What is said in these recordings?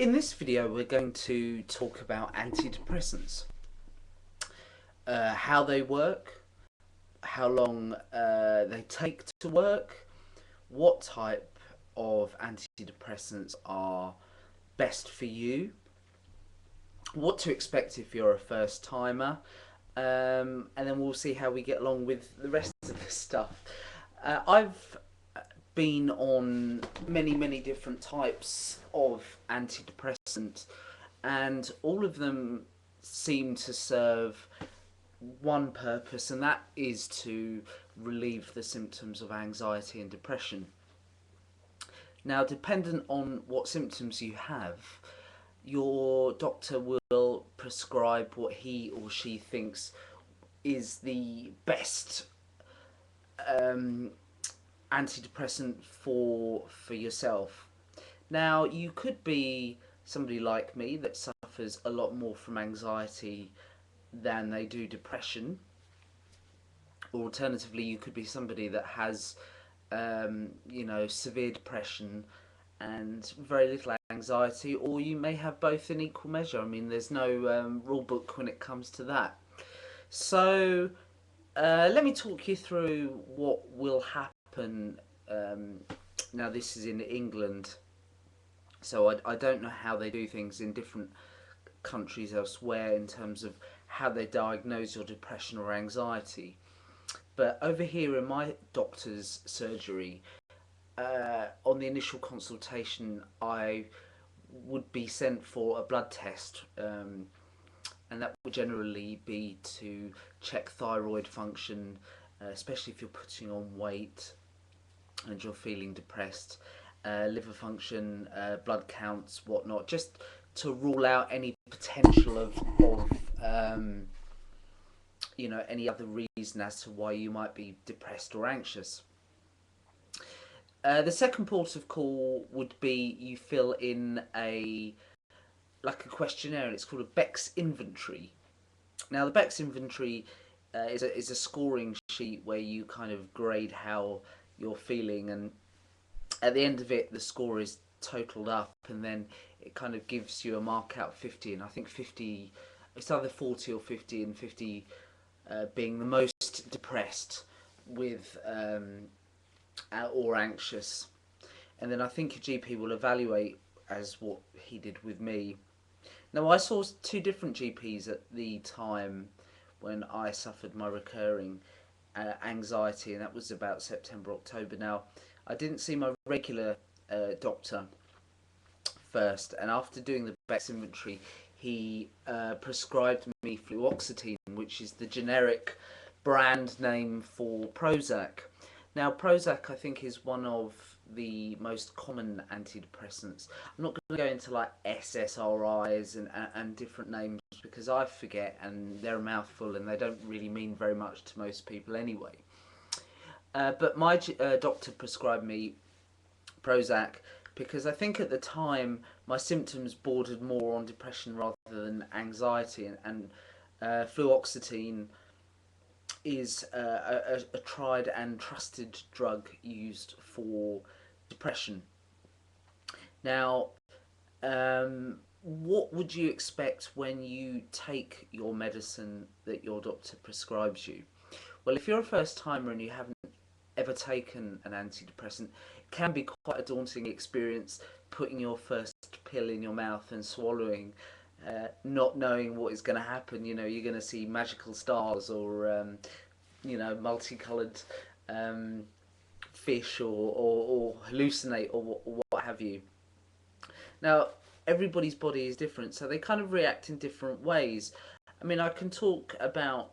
In this video we're going to talk about antidepressants, how they work, how long they take to work, what type of antidepressants are best for you, what to expect if you're a first timer, and then we'll see how we get along with the rest of the stuff. I've been on many different types of antidepressant, and all of them seem to serve one purpose, and that is to relieve the symptoms of anxiety and depression. Now, dependent on what symptoms you have, your doctor will prescribe what he or she thinks is the best um, antidepressant for yourself. Now, you could be somebody like me that suffers a lot more from anxiety than they do depression. Or alternatively, you could be somebody that has, severe depression and very little anxiety, or you may have both in equal measure. I mean, there's no rule book when it comes to that. So, let me talk you through what will happen. Now, this is in England, so I don't know how they do things in different countries elsewhere in terms of how they diagnose your depression or anxiety. But over here in my doctor's surgery, on the initial consultation, I would be sent for a blood test, and that would generally be to check thyroid function, especially if you're putting on weight and you're feeling depressed, liver function, blood counts, whatnot, just to rule out any potential of any other reason as to why you might be depressed or anxious. The second port of call would be you fill in a questionnaire, and it's called a Beck's inventory. Now, the Beck's inventory is a scoring sheet where you kind of grade how you're feeling, and at the end of it, the score is totaled up, and then it kind of gives you a mark out 50, and I think 50, it's either 40 or 50, and 50 being the most depressed with or anxious. And then I think a GP will evaluate as what he did with me. Now, I saw two different GPs at the time when I suffered my recurring anxiety, and that was about September, October. Now, I didn't see my regular doctor first, and after doing the Beck's inventory, he prescribed me fluoxetine, which is the generic brand name for Prozac. Now, Prozac, I think, is one of the most common antidepressants. I'm not going to go into like SSRIs and different names because I forget, and they're a mouthful and they don't really mean very much to most people anyway. But my doctor prescribed me Prozac because I think at the time my symptoms bordered more on depression rather than anxiety, and fluoxetine is a tried and trusted drug used for depression. Now, what would you expect when you take your medicine that your doctor prescribes you? Well, if you're a first timer and you haven't ever taken an antidepressant, it can be quite a daunting experience putting your first pill in your mouth and swallowing, not knowing what is going to happen. You know, you're going to see magical stars or multicoloured fish, or hallucinate, or what have you. Now, everybody's body is different, so they kind of react in different ways. I mean, I can talk about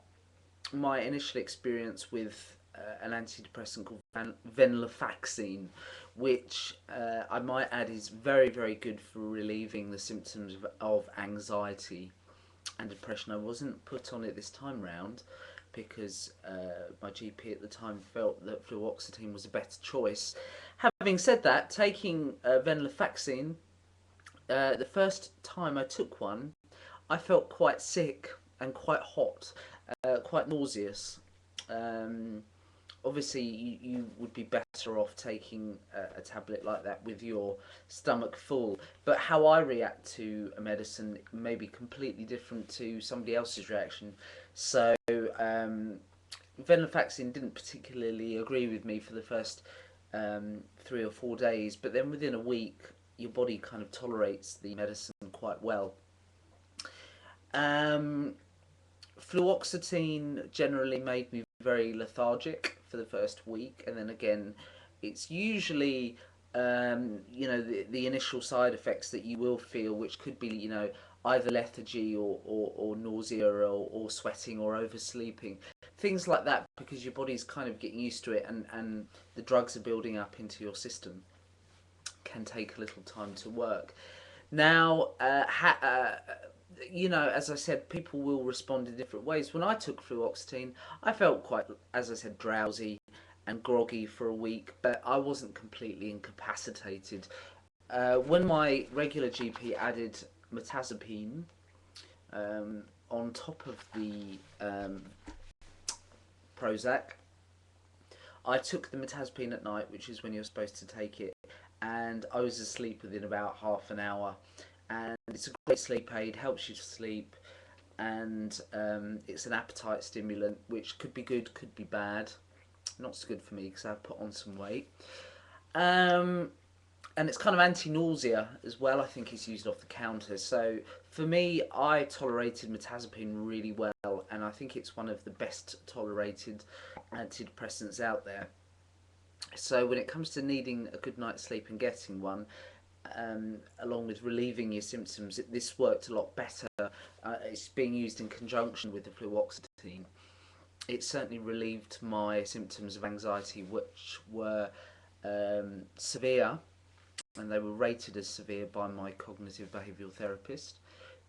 my initial experience with an antidepressant called venlafaxine, which I might add is very good for relieving the symptoms of anxiety and depression. I wasn't put on it this time round because my GP at the time felt that fluoxetine was a better choice. Having said that, taking venlafaxine, the first time I took one, I felt quite sick and quite hot, quite nauseous. obviously you would be better off taking a tablet like that with your stomach full. But how I react to a medicine may be completely different to somebody else's reaction. So venlafaxine didn't particularly agree with me for the first 3 or 4 days, but then within a week your body kind of tolerates the medicine quite well. Um, Fluoxetine generally made me very lethargic for the first week, and then again, it's usually the initial side effects that you will feel, which could be either lethargy or nausea or sweating or oversleeping, things like that, because your body's kind of getting used to it, and the drugs are building up into your system. Can take a little time to work. Now, as I said, people will respond in different ways. When I took fluoxetine, I felt quite, as I said, drowsy and groggy for a week, but I wasn't completely incapacitated. When my regular GP added mirtazapine on top of the Prozac, I took the mirtazapine at night, which is when you're supposed to take it, and I was asleep within about half an hour. And it's a great sleep aid, helps you to sleep, and it's an appetite stimulant, which could be good, could be bad. Not so good for me because I've put on some weight. Um, and it's kind of anti-nausea as well. I think it's used off the counter. So for me, I tolerated mirtazapine really well, and I think it's one of the best tolerated antidepressants out there. So when it comes to needing a good night's sleep and getting one, along with relieving your symptoms, this worked a lot better. It's being used in conjunction with the fluoxetine. It certainly relieved my symptoms of anxiety, which were severe, and they were rated as severe by my cognitive behavioural therapist,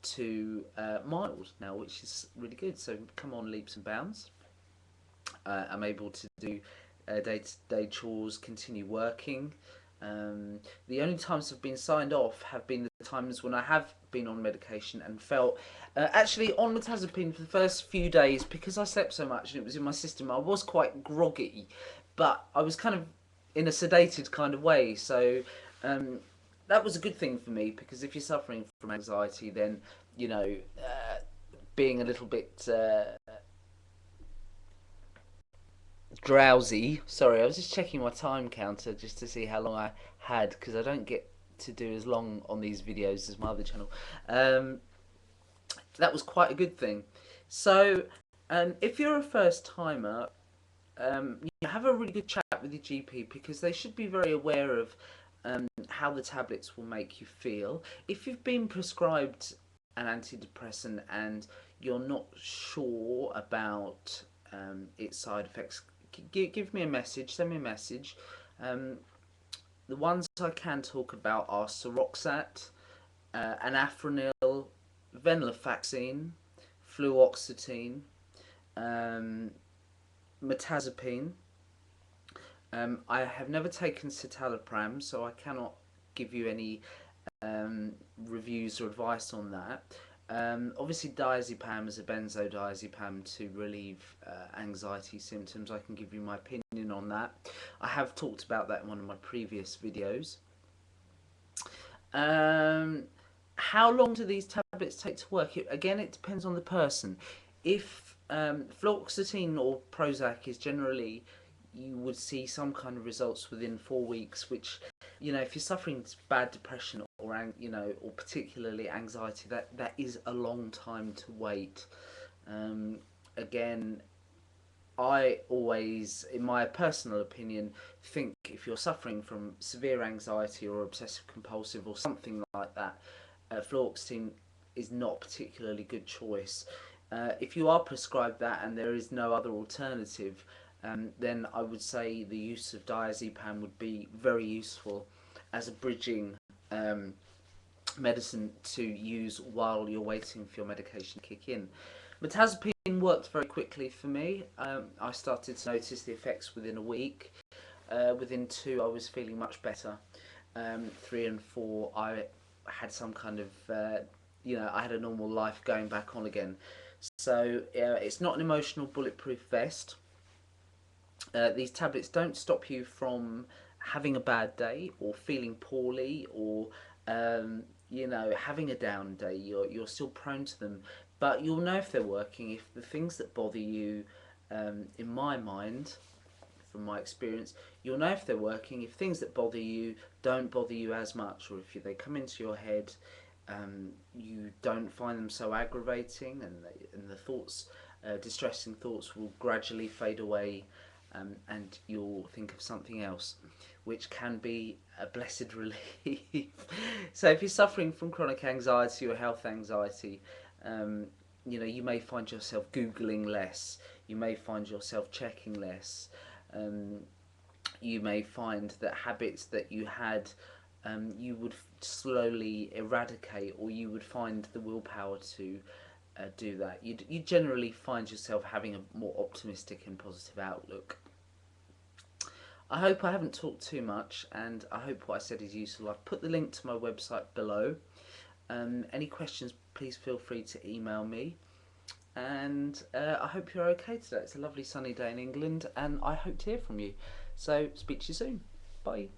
to mild now, which is really good. So come on leaps and bounds. I'm able to do day-to-day chores, continue working. The only times I've been signed off have been the times when I have been on medication and felt, actually on mirtazapine for the first few days, because I slept so much and it was in my system, I was quite groggy, but I was kind of in a sedated kind of way. So that was a good thing for me, because if you're suffering from anxiety, then being a little bit drowsy. Sorry, I was just checking my time counter just to see how long I had, because I don't get to do as long on these videos as my other channel. Um, that was quite a good thing. So, if you're a first timer, you have a really good chat with your GP, because they should be very aware of how the tablets will make you feel. If you've been prescribed an antidepressant and you're not sure about its side effects, give me a message, send me a message. Um, the ones I can talk about are Seroxat, anafranil, venlafaxine, fluoxetine, um, mirtazapine. I have never taken citalopram, so I cannot give you any reviews or advice on that. Obviously, diazepam is a benzodiazepam to relieve anxiety symptoms. I can give you my opinion on that. I have talked about that in one of my previous videos. How long do these tablets take to work? Again, it depends on the person. If fluoxetine or Prozac is generally, you would see some kind of results within 4 weeks, which, if you're suffering bad depression or particularly anxiety, that is a long time to wait. Again, I always, in my personal opinion, think if you're suffering from severe anxiety or obsessive compulsive or something like that, fluoxetine is not a particularly good choice. If you are prescribed that and there is no other alternative, then I would say the use of diazepam would be very useful as a bridging medicine to use while you're waiting for your medication to kick in. Mirtazapine worked very quickly for me. I started to notice the effects within a week. Within 2, I was feeling much better. 3 and 4, I had some kind of, I had a normal life going back on again. So it's not an emotional bulletproof vest. These tablets don't stop you from having a bad day or feeling poorly or having a down day. You're still prone to them, but you'll know if they're working if the things that bother you, in my mind, from my experience, you'll know if they're working if things that bother you don't bother you as much, or if they come into your head, you don't find them so aggravating, and the thoughts, distressing thoughts, will gradually fade away, and you'll think of something else, which can be a blessed relief. So if you're suffering from chronic anxiety or health anxiety, um, you may find yourself Googling less, you may find yourself checking less, um, you may find that habits that you had, you would slowly eradicate, or you would find the willpower to do that. You generally find yourself having a more optimistic and positive outlook. I hope I haven't talked too much, and I hope what I said is useful. I've put the link to my website below. Any questions, please feel free to email me. And I hope you're okay today. It's a lovely sunny day in England, and I hope to hear from you. So, speak to you soon. Bye.